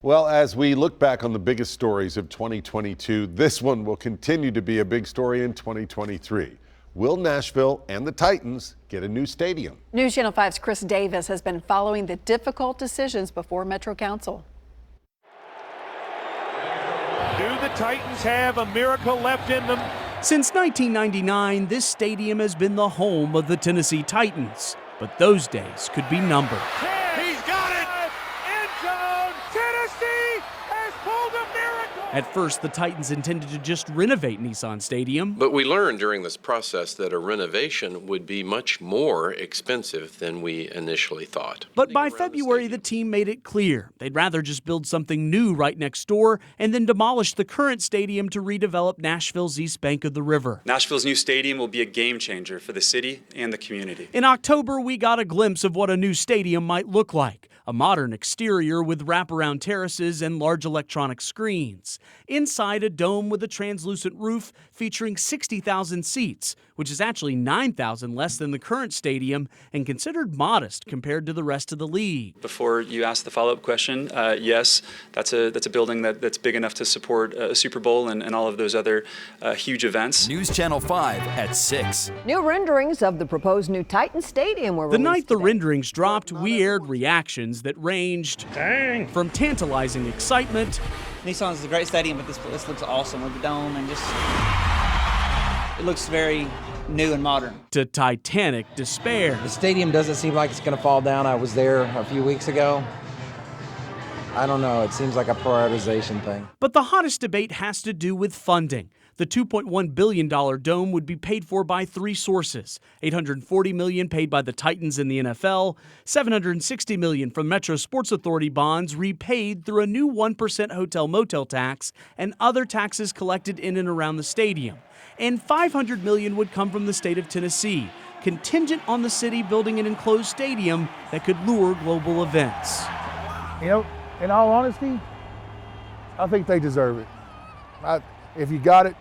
Well, as we look back on the biggest stories of 2022, this one will continue to be a big story in 2023. Will Nashville and the Titans get a new stadium? News Channel 5's Chris Davis has been following the difficult decisions before Metro Council. Do the Titans have a miracle left in them? Since 1999, this stadium has been the home of the Tennessee Titans, but those days could be numbered. He's got it! End zone! Tennessee has pulled a miracle! At first, the Titans intended to just renovate Nissan Stadium. But we learned during this process that a renovation would be much more expensive than we initially thought. But by February, the team made it clear they'd rather just build something new right next door and then demolish the current stadium to redevelop Nashville's east bank of the river. Nashville's new stadium will be a game changer for the city and the community. In October, we got a glimpse of what a new stadium might look like. A modern exterior with wraparound terraces and large electronic screens. Inside, a dome with a translucent roof featuring 60,000 seats, which is actually 9,000 less than the current stadium and considered modest compared to the rest of the league. Before you ask the follow-up question, yes, that's a building that's big enough to support a Super Bowl and all of those other huge events. News Channel 5 at 6. New renderings of the proposed new Titan Stadium were released The night the today. renderings dropped, we aired reactions that ranged from tantalizing excitement. Nissan's a great stadium, but this looks awesome with the dome and just, it looks very new and modern. To titanic despair. The stadium doesn't seem like it's going to fall down. I was there a few weeks ago. I don't know. It seems like a prioritization thing. But the hottest debate has to do with funding. The $2.1 billion dome would be paid for by three sources: $840 million paid by the Titans and the NFL, $760 million from Metro Sports Authority bonds repaid through a new 1% hotel-motel tax and other taxes collected in and around the stadium. And $500 million would come from the state of Tennessee, contingent on the city building an enclosed stadium that could lure global events. You know, in all honesty, I think they deserve it. If you got it,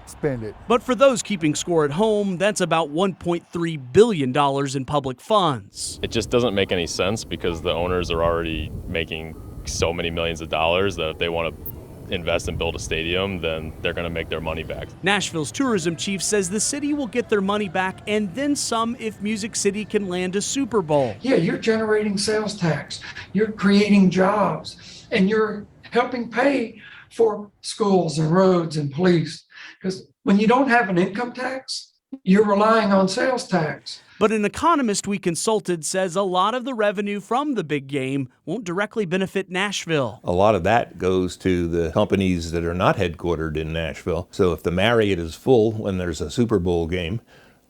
spend it. But for those keeping score at home, that's about $1.3 billion in public funds. It just doesn't make any sense because the owners are already making so many millions of dollars that if they want to invest and build a stadium, then they're going to make their money back. Nashville's tourism chief says the city will get their money back and then some if Music City can land a Super Bowl. Yeah, you're generating sales tax, you're creating jobs, and you're helping pay for schools and roads and police. Because when you don't have an income tax, you're relying on sales tax. But an economist we consulted says a lot of the revenue from the big game won't directly benefit Nashville. A lot of that goes to the companies that are not headquartered in Nashville. So if the Marriott is full when there's a Super Bowl game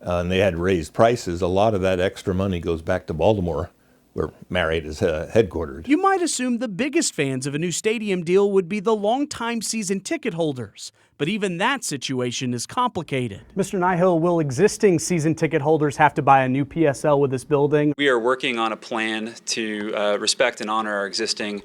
and they had raised prices, a lot of that extra money goes back to Baltimore, where Marriott is headquartered. You might assume the biggest fans of a new stadium deal would be the longtime season ticket holders, but even that situation is complicated. Mr. Nihil, will existing season ticket holders have to buy a new PSL with this building? We are working on a plan to respect and honor our existing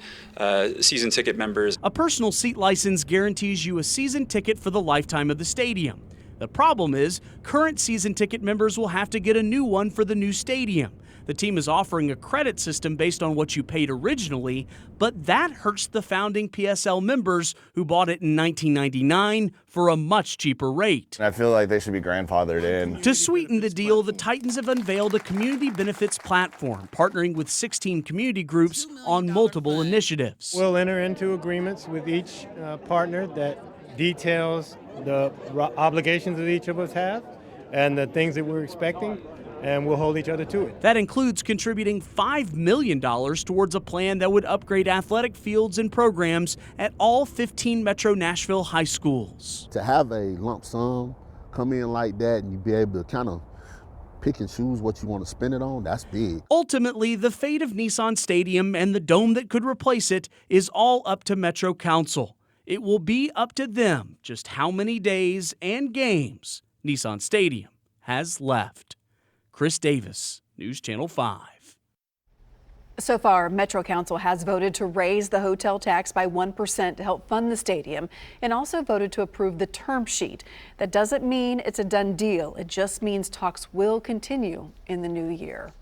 season ticket members. A personal seat license guarantees you a season ticket for the lifetime of the stadium. The problem is, current season ticket members will have to get a new one for the new stadium. The team is offering a credit system based on what you paid originally, but that hurts the founding PSL members who bought it in 1999 for a much cheaper rate. I feel like they should be grandfathered in. To sweeten the deal, the Titans have unveiled a community benefits platform, partnering with 16 community groups on multiple initiatives. We'll enter into agreements with each partner that details the obligations that each of us have and the things that we're expecting, and we'll hold each other to it. That includes contributing $5 million towards a plan that would upgrade athletic fields and programs at all 15 Metro Nashville high schools. To have a lump sum come in like that and you be able to kind of pick and choose what you want to spend it on, that's big. Ultimately, the fate of Nissan Stadium and the dome that could replace it is all up to Metro Council. It will be up to them just how many days and games Nissan Stadium has left. Chris Davis, News Channel 5. So far, Metro Council has voted to raise the hotel tax by 1% to help fund the stadium and also voted to approve the term sheet. That doesn't mean it's a done deal. It just means talks will continue in the new year.